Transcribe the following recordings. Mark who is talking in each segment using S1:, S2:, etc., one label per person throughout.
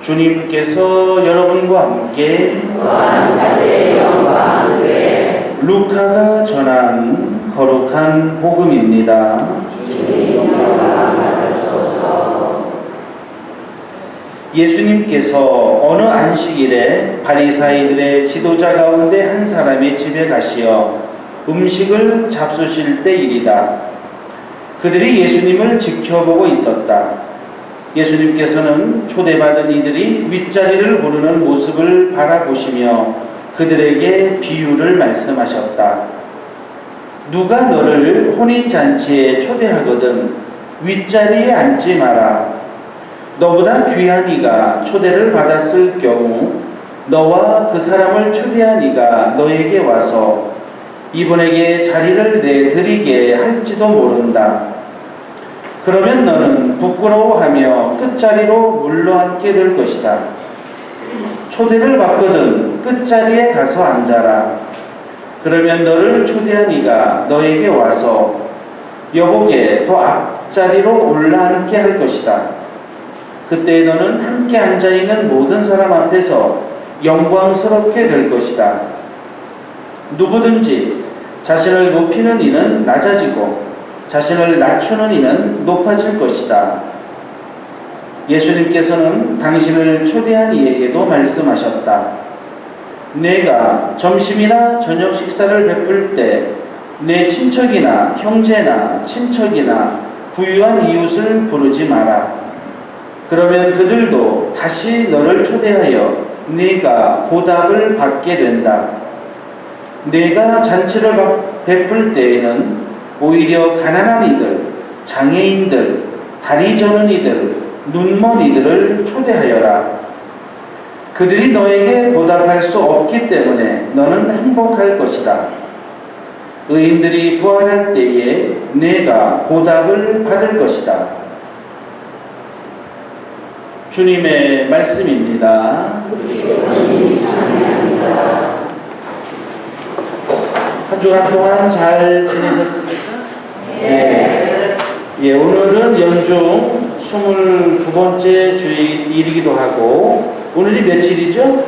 S1: 주님께서 여러분과 함께 루카가 전한 거룩한 복음입니다. 예수님께서 어느 안식일에 바리사이들의 지도자 가운데 한 사람의 집에 가시어 음식을 잡수실 때 일이다. 그들이 예수님을 지켜보고 있었다. 예수님께서는 초대받은 이들이 윗자리를 고르는 모습을 바라보시며 그들에게 비유를 말씀하셨다. 누가 너를 혼인잔치에 초대하거든 윗자리에 앉지 마라. 너보다 귀한 이가 초대를 받았을 경우 너와 그 사람을 초대한 이가 너에게 와서 이분에게 자리를 내드리게 할지도 모른다. 그러면 너는 부끄러워하며 끝자리로 물러앉게 될 것이다. 초대를 받거든 끝자리에 가서 앉아라. 그러면 너를 초대한 이가 너에게 와서 여보게 더 앞자리로 올라앉게 할 것이다. 그때 너는 함께 앉아있는 모든 사람 앞에서 영광스럽게 될 것이다. 누구든지 자신을 높이는 이는 낮아지고 자신을 낮추는 이는 높아질 것이다. 예수님께서는 당신을 초대한 이에게도 말씀하셨다. 내가 점심이나 저녁 식사를 베풀 때 내 친척이나 형제나 친척이나 부유한 이웃을 부르지 마라. 그러면 그들도 다시 너를 초대하여 네가 보답을 받게 된다. 네가 잔치를 베풀 때에는 오히려 가난한 이들, 장애인들, 다리 저는 이들, 눈먼 이들을 초대하여라. 그들이 너에게 보답할 수 없기 때문에 너는 행복할 것이다. 의인들이 부활할 때에 네가 보답을 받을 것이다. 주님의 말씀입니다. 한 주간 동안 잘 지내셨습니까? 네. 예, 오늘은 연중 29번째 주일이기도 하고 오늘이 며칠이죠?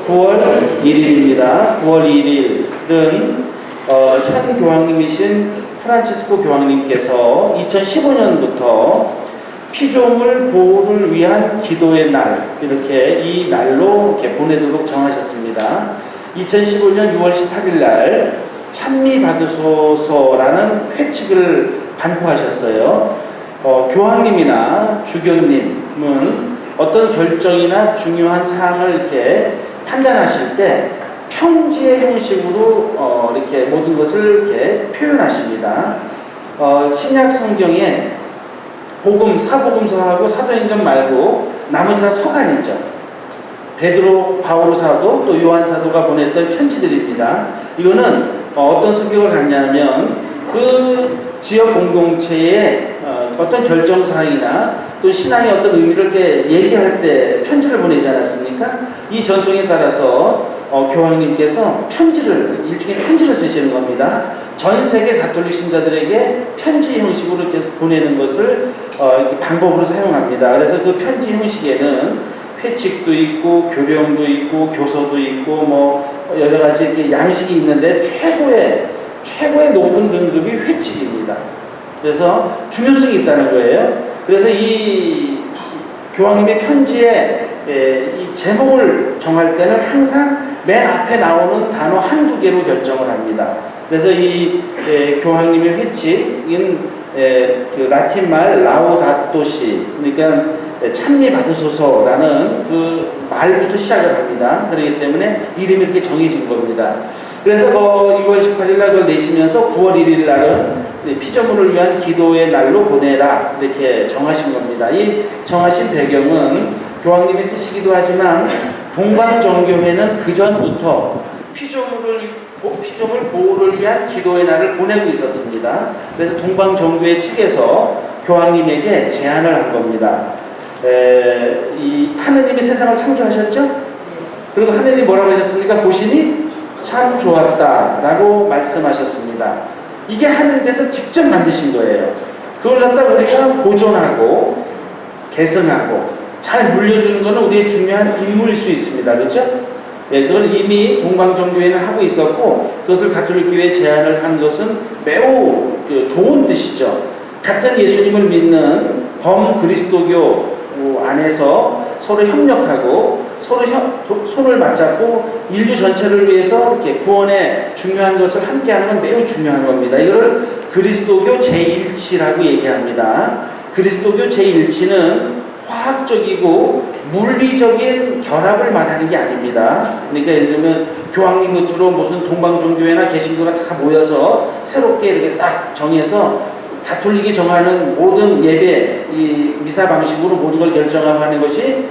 S1: 9월 1일입니다. 9월 1일은 현 교황님이신 프란치스코 교황님께서 2015년부터 피조물 보호를 위한 기도의 날 이렇게 이 날로 이렇게 보내도록 정하셨습니다. 2015년 6월 18일 날 찬미 받으소서라는 회칙을 반포하셨어요. 교황님이나 주교님은 어떤 결정이나 중요한 사항을 이렇게 판단하실 때 편지의 형식으로 이렇게 모든 것을 이렇게 표현하십니다. 신약 성경에 복음, 사복음서하고 사도행전 말고 나머지 다 서간이죠. 베드로, 바오로 사도, 또 요한 사도가 보냈던 편지들입니다. 이거는 어떤 성격을 갖냐면 그 지역 공동체의 어떤 결정사항이나 또 신앙의 어떤 의미를 이렇게 얘기할 때 편지를 보내지 않았습니까? 이 전통에 따라서 교황님께서 일종의 편지를 쓰시는 겁니다. 전 세계 가톨릭 신자들에게 편지 형식으로 이렇게 보내는 것을 이렇게 방법으로 사용합니다. 그래서 그 편지 형식에는 회칙도 있고 교령도 있고 교서도 있고 뭐 여러 가지 이렇게 양식이 있는데 최고의 높은 등급이 회칙입니다. 그래서 중요성이 있다는 거예요. 그래서 이 교황님의 편지에 이 제목을 정할 때는 항상 맨 앞에 나오는 단어 한두 개로 결정을 합니다. 그래서 이 교황님의 회칙인 그 라틴말 라우다토시, 그러니까 찬미 받으소서라는 그 말부터 시작을 합니다. 그렇기 때문에 이름이 이렇게 정해진 겁니다. 그래서 6월 18일 날 그걸 내시면서 9월 1일 날은 피조물을 위한 기도의 날로 보내라 이렇게 정하신 겁니다. 이 정하신 배경은 교황님의 뜻이기도 하지만 동방정교회는 그 전부터 피조물 보호를 위한 기도의 날을 보내고 있었습니다. 그래서 동방정교회 측에서 교황님에게 제안을 한 겁니다. 이 하느님이 세상을 창조하셨죠? 그리고 하느님이 뭐라고 하셨습니까? 보시니 참 좋았다라고 말씀하셨습니다. 이게 하느님께서 직접 만드신 거예요. 그걸 갖다 우리가 보존하고 개선하고 잘 물려주는 것은 우리의 중요한 임무일 수 있습니다. 그렇죠? 예, 그걸 이미 동방정교회는 하고 있었고 그것을 가톨릭교회에 제안을 한 것은 매우 좋은 뜻이죠. 같은 예수님을 믿는 범그리스도교 안에서 서로 협력하고 서로 손을 맞잡고 인류 전체를 위해서 이렇게 구원의 중요한 것을 함께하는 건 매우 중요한 겁니다. 이걸 그리스도교 제1치라고 얘기합니다. 그리스도교 제1치는 화학적이고 물리적인 결합을 말하는 게 아닙니다. 그러니까 예를 들면 교황님 끝으로 무슨 동방종교회나 개신교가 다 모여서 새롭게 이렇게 딱 정해서 가톨릭이 정하는 모든 예배, 이 미사 방식으로 모든 걸 결정하고 하는 것이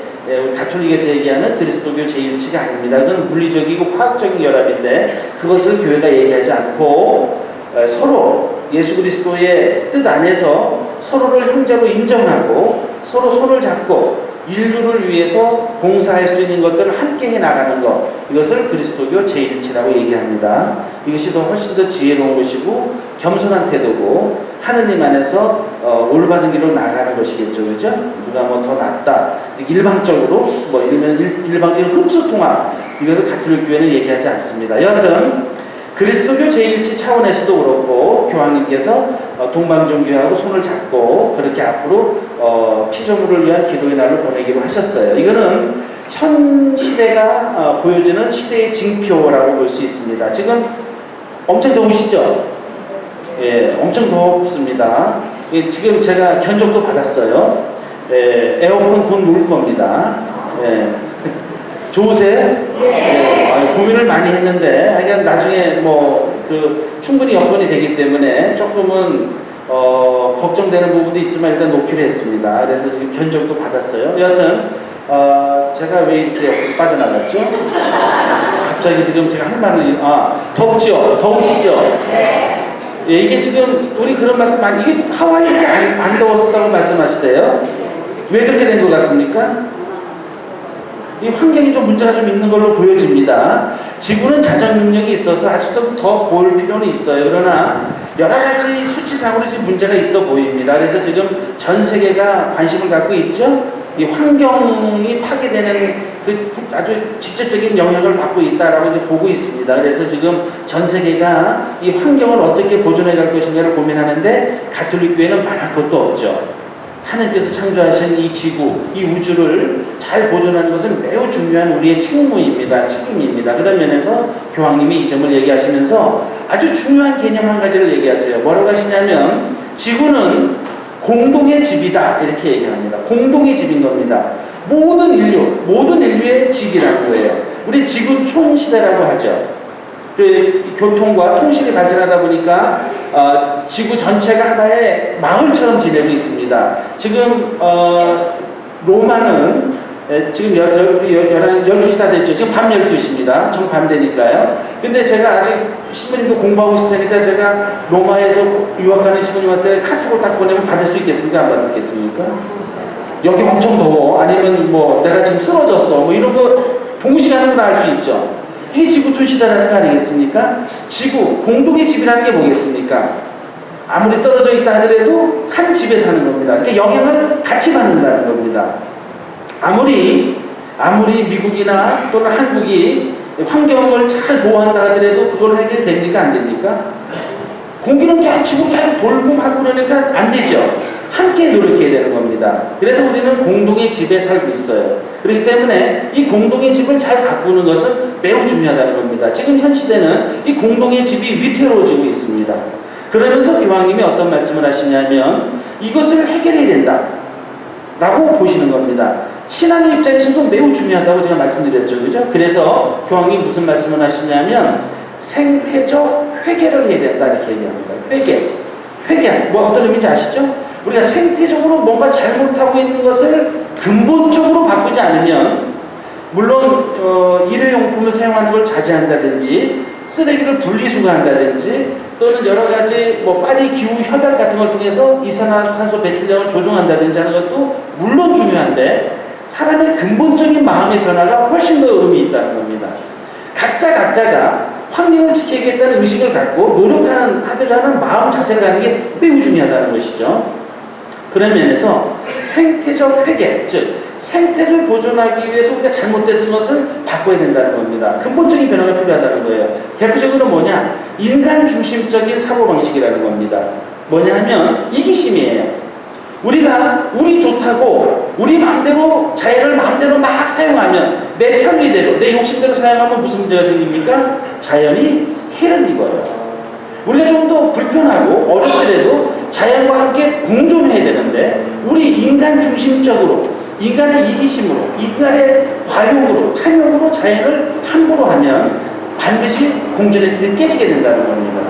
S1: 가톨릭에서 얘기하는 그리스도교 제1치가 아닙니다. 그건 물리적이고 화학적인 결합인데 그것을 교회가 얘기하지 않고 서로 예수 그리스도의 뜻 안에서 서로를 형제로 인정하고 서로 손을 잡고 인류를 위해서 봉사할 수 있는 것들을 함께 해나가는 것, 이것을 그리스도교 제1치라고 얘기합니다. 이것이 더 훨씬 더 지혜로운 것이고 겸손한 태도고 하느님 안에서 올바른 길로 나아가는 것이겠죠. 그죠? 누가 뭐 더 낫다 일방적으로 뭐 일방적인 흡수통합, 이것을 가톨릭 교회는 얘기하지 않습니다. 여하튼 그리스도교 제1치 차원에서도 그렇고 교황님께서 동방종교회하고 손을 잡고 그렇게 앞으로 피조물을 위한 기도의 날을 보내기로 하셨어요. 이거는 현 시대가 보여주는 시대의 징표라고 볼 수 있습니다. 지금 엄청 더우시죠? 예, 엄청 덥습니다. 예, 지금 제가 견적도 받았어요. 예, 에어컨 곧 놓을 겁니다. 예. 좋으세요? 고민을 많이 했는데, 하여간 나중에 충분히 여건이 되기 때문에 조금은, 걱정되는 부분도 있지만 일단 놓기로 했습니다. 그래서 지금 견적도 받았어요. 여하튼, 제가 왜 이렇게 빠져나갔죠? 갑자기 지금 제가 할 말을, 덥죠? 더우시죠? 예, 이게 지금, 우리 그런 말씀 많이, 이게 하와이 이렇게 안 더웠다고 말씀하시대요? 왜 그렇게 된 것 같습니까? 이 환경이 좀 문제가 좀 있는 걸로 보여집니다. 지구는 자전 능력이 있어서 아직도 더 볼 필요는 있어요. 그러나 여러 가지 수치상으로 지금 문제가 있어 보입니다. 그래서 지금 전 세계가 관심을 갖고 있죠. 이 환경이 파괴되는 그 아주 직접적인 영향을 받고 있다라고 이제 보고 있습니다. 그래서 지금 전 세계가 이 환경을 어떻게 보존해 갈 것인가를 고민하는데 가톨릭 교회는 말할 것도 없죠. 하나님께서 창조하신 이 지구, 이 우주를 잘 보존하는 것은 매우 중요한 우리의 책무입니다. 책임입니다. 그런 면에서 교황님이 이 점을 얘기하시면서 아주 중요한 개념 한 가지를 얘기하세요. 뭐라고 하시냐면 지구는 공동의 집이다 이렇게 얘기합니다. 공동의 집인 겁니다. 모든 인류의 집이라는 거예요. 우리 지구촌 시대라고 하죠. 그 교통과 통신이 발전하다 보니까 지구 전체가 하나의 마을처럼 지내고 있습니다. 지금 로마는 지금 12시 다 됐죠. 지금 밤 12시입니다. 정 밤 되니까요. 근데 제가 아직 신부님도 공부하고 있을 테니까 제가 로마에서 유학하는 신부님한테 카톡을 딱 보내면 받을 수 있겠습니까? 안 받겠습니까? 여기 엄청 더워. 아니면 내가 지금 쓰러졌어. 이런 거 동시간으로 다 알 수 있죠. 이게 지구촌 시대라는 거 아니겠습니까? 지구, 공동의 집이라는 게 뭐겠습니까? 아무리 떨어져 있다 하더라도 한 집에 사는 겁니다. 그러니까 영향을 같이 받는다는 겁니다. 아무리 미국이나 또는 한국이 환경을 잘 보호한다 하더라도 그걸 해결이 됩니까? 안 됩니까? 공기는 겹치고 계속 돌고 하고 그러니까 안 되죠. 함께 노력해야 되는 겁니다. 그래서 우리는 공동의 집에 살고 있어요. 그렇기 때문에 이 공동의 집을 잘 가꾸는 것은 매우 중요하다는 겁니다. 지금 현 시대는 이 공동의 집이 위태로워지고 있습니다. 그러면서 교황님이 어떤 말씀을 하시냐면 이것을 해결해야 된다 라고 보시는 겁니다. 신앙의 입장에서도 매우 중요하다고 제가 말씀드렸죠. 그죠? 그래서 교황이 무슨 말씀을 하시냐면 생태적 회개를 해야 된다 이렇게 얘기합니다. 회개. 어떤 의미인지 아시죠? 우리가 생태적으로 뭔가 잘못하고 있는 것을 근본적으로 바꾸지 않으면 물론 일회용품을 사용하는 걸 자제한다든지 쓰레기를 분리수거한다든지 또는 여러 가지 파리 기후 협약 같은 걸 통해서 이산화탄소 배출량을 조정한다든지 하는 것도 물론 중요한데 사람의 근본적인 마음의 변화가 훨씬 더 의미 있다는 겁니다. 각자가 환경을 지키겠다는 의식을 갖고 노력하는 마음 자세를 갖는 게 매우 중요하다는 것이죠. 그런 면에서 생태적 회계, 즉 생태를 보존하기 위해서 우리가 잘못된 것을 바꿔야 된다는 겁니다. 근본적인 변화가 필요하다는 거예요. 대표적으로 뭐냐? 인간 중심적인 사고방식이라는 겁니다. 뭐냐 하면 이기심이에요. 우리가 우리 좋다고 우리 마음대로 자연을 마음대로 막 사용하면 내 편리대로 내 욕심대로 사용하면 무슨 문제가 생깁니까? 자연이 해를 입어요. 우리가 좀 더 불편하고 어렵더라도 자연과 함께 공존해야 되는데 우리 인간 중심적으로 인간의 이기심으로 인간의 과욕으로 탐욕으로 자연을 함부로 하면 반드시 공존의 틀이 깨지게 된다는 겁니다.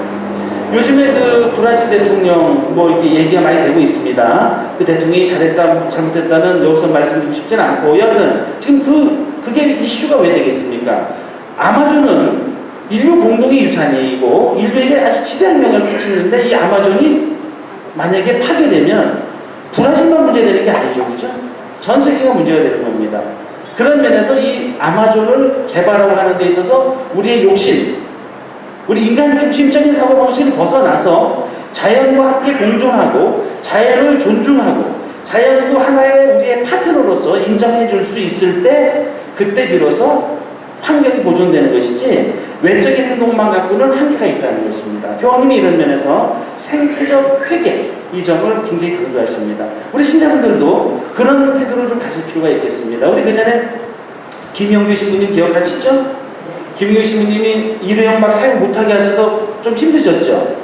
S1: 요즘에 그 브라질 대통령 뭐 이렇게 얘기가 많이 되고 있습니다. 그 대통령이 잘했다 잘못했다는 여기서 말씀드리고 싶진 않고 여하튼 지금 그게 이슈가 왜 되겠습니까? 아마존은 인류 공동의 유산이고 인류에게 아주 지대한 영향을 끼치는데 이 아마존이 만약에 파괴되면 브라질만 문제되는 게 아니죠. 그죠? 전 세계가 문제가 되는 겁니다. 그런 면에서 이 아마존을 개발하고 하는 데 있어서 우리의 욕심, 우리 인간 중심적인 사고방식을 벗어나서 자연과 함께 공존하고 자연을 존중하고 자연도 하나의 우리의 파트너로서 인정해 줄 수 있을 때 그때 비로소 환경이 보존되는 것이지 외적인 행동만 갖고는 한계가 있다는 것입니다. 교황님이 이런 면에서 생태적 회계 이 점을 굉장히 강조하십니다. 우리 신자분들도 그런 태도를 좀 가질 필요가 있겠습니다. 우리 그 전에 김영규 신부님 기억하시죠? 김영규 신부님이 일회용 막 사용 못하게 하셔서 좀 힘드셨죠?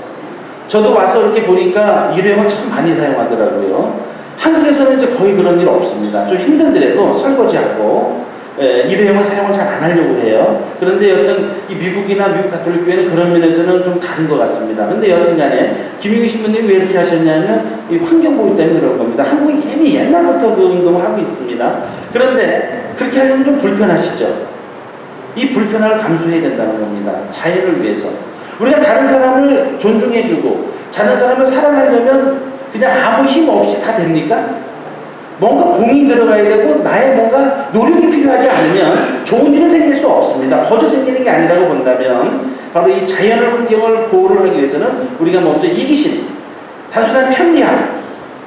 S1: 저도 와서 이렇게 보니까 일회용을 참 많이 사용하더라고요. 한국에서는 이제 거의 그런 일 없습니다. 좀 힘들더라도 설거지하고 일회용을 사용을 잘 안 하려고 해요. 그런데 여튼 이 미국이나 미국 가톨릭 교회는 그런 면에서는 좀 다른 것 같습니다. 근데 여튼 간에 김용희 신부님이 왜 이렇게 하셨냐면 이 환경보호 때문에 그런 겁니다. 한국이 이미 옛날부터 그 운동을 하고 있습니다. 그런데 그렇게 하려면 좀 불편하시죠? 이 불편함을 감수해야 된다는 겁니다. 자연을 위해서. 우리가 다른 사람을 존중해주고 다른 사람을 사랑하려면 그냥 아무 힘 없이 다 됩니까? 뭔가 공이 들어가야 되고 나의 뭔가 노력이 필요하지 않으면 좋은 일은 생길 수 없습니다. 거저 생기는 게 아니라고 본다면 바로 이 자연을 환경을 보호를 하기 위해서는 우리가 먼저 이기심, 단순한 편리함,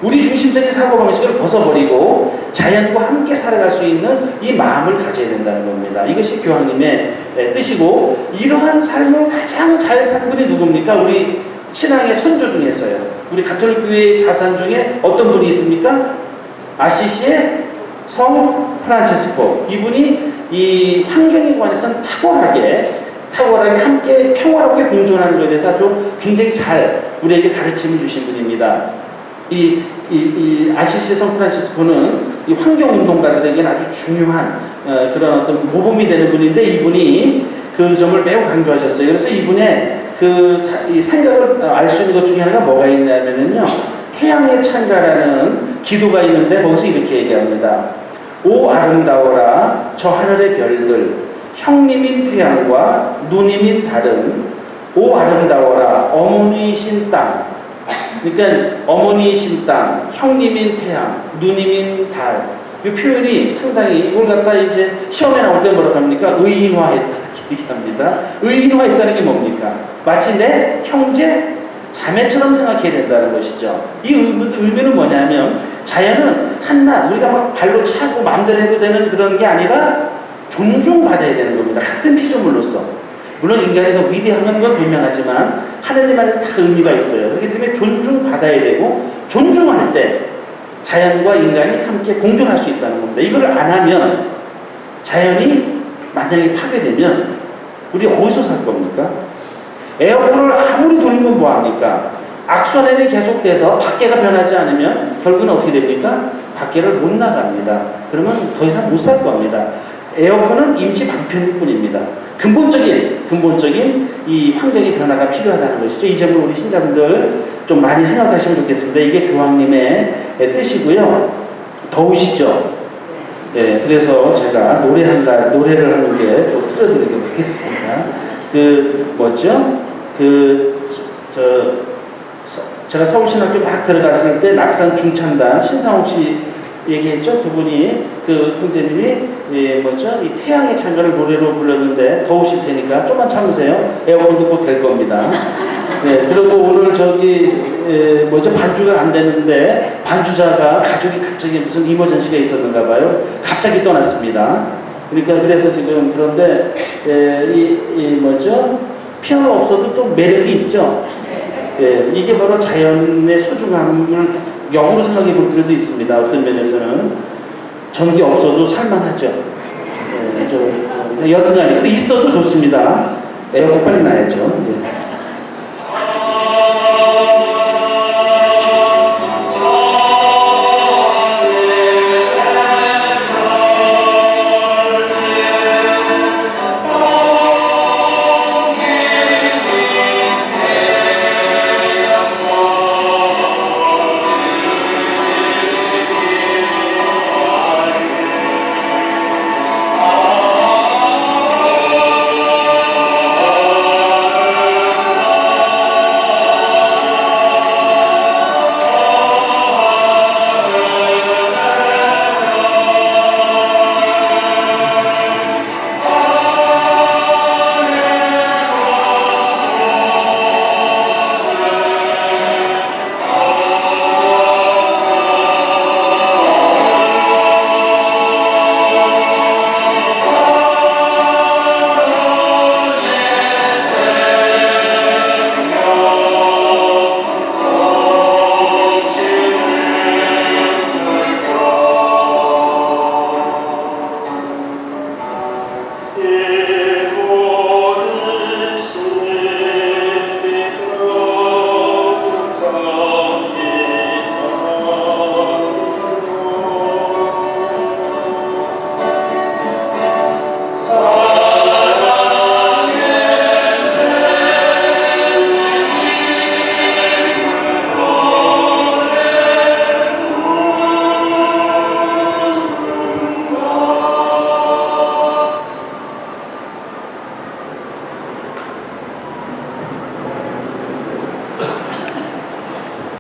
S1: 우리 중심적인 사고방식을 벗어버리고 자연과 함께 살아갈 수 있는 이 마음을 가져야 된다는 겁니다. 이것이 교황님의 뜻이고 이러한 삶을 가장 잘 산 분이 누굽니까? 우리 신앙의 선조 중에서요. 우리 가톨릭 교회의 자산 중에 어떤 분이 있습니까? 아시시의 성 프란치스코. 이분이 이 환경에 관해서는 탁월하게 함께 평화롭게 공존하는 것에 대해서 아주 굉장히 잘 우리에게 가르침을 주신 분입니다. 이 아시시의 성 프란치스코는 이 환경운동가들에게는 아주 중요한 그런 어떤 모범이 되는 분인데 이분이 그 점을 매우 강조하셨어요. 그래서 이분의 이 생각을 알 수 있는 것 중에 하나가 뭐가 있냐면요. 태양의 찬가라는 기도가 있는데 거기서 이렇게 얘기합니다. 오 아름다워라 저 하늘의 별들 형님인 태양과 누님인 달은 오 아름다워라 어머니이신 땅. 그러니까 어머니이신 땅, 형님인 태양, 누님인 달. 이 표현이 상당히 이걸 갖다 이제 시험에 나올 때 뭐라고 합니까? 의인화했다 이렇게 얘기합니다. 의인화했다는 게 뭡니까? 마치 내 형제 자매처럼 생각해야 된다는 것이죠. 이 의미는 뭐냐면 자연은 한낱 우리가 막 발로 차고 마음대로 해도 되는 그런 게 아니라 존중받아야 되는 겁니다. 같은 피조물로서. 물론 인간이 더 위대한 건 분명하지만 하나님 안에서 다 의미가 있어요. 그렇기 때문에 존중받아야 되고 존중할 때 자연과 인간이 함께 공존할 수 있다는 겁니다. 이걸 안 하면 자연이 만약에 파괴되면 우리 어디서 살 겁니까? 에어컨을 아무리 돌리면 뭐합니까? 악순환이 계속돼서 밖에가 변하지 않으면 결국은 어떻게 됩니까? 밖에를 못 나갑니다. 그러면 더 이상 못 살 겁니다. 에어컨은 임시 방편일 뿐입니다. 근본적인 이 환경의 변화가 필요하다는 것이죠. 이 점을 우리 신자분들 좀 많이 생각하시면 좋겠습니다. 이게 교황님의 뜻이고요. 더우시죠? 예, 그래서 제가 노래를 하는 게 또 틀어드리도록 하겠습니다. 제가 서울신학교 막 들어갔을 때 낙산 중창단 신상욱 씨 얘기했죠? 그분이 그 형제님이 이 태양의 찬가를 노래로 불렀는데 더우실 테니까 좀만 참으세요. 에어컨도 곧 될 겁니다. 네, 그리고 오늘 뭐죠? 반주가 안 되는데 반주자가 가족이 갑자기 무슨 이머전시가 있었는가 봐요. 갑자기 떠났습니다. 그러니까 그래서 지금 그런데 뭐죠? 피아노 없어도 또 매력이 있죠. 예, 이게 바로 자연의 소중함을 역으로 생각해 볼 필요도 있습니다. 어떤 면에서는 전기 없어도 살만하죠. 예, 여튼간에 근데 있어도 좋습니다. 에어컨 빨리 놔야죠. 예.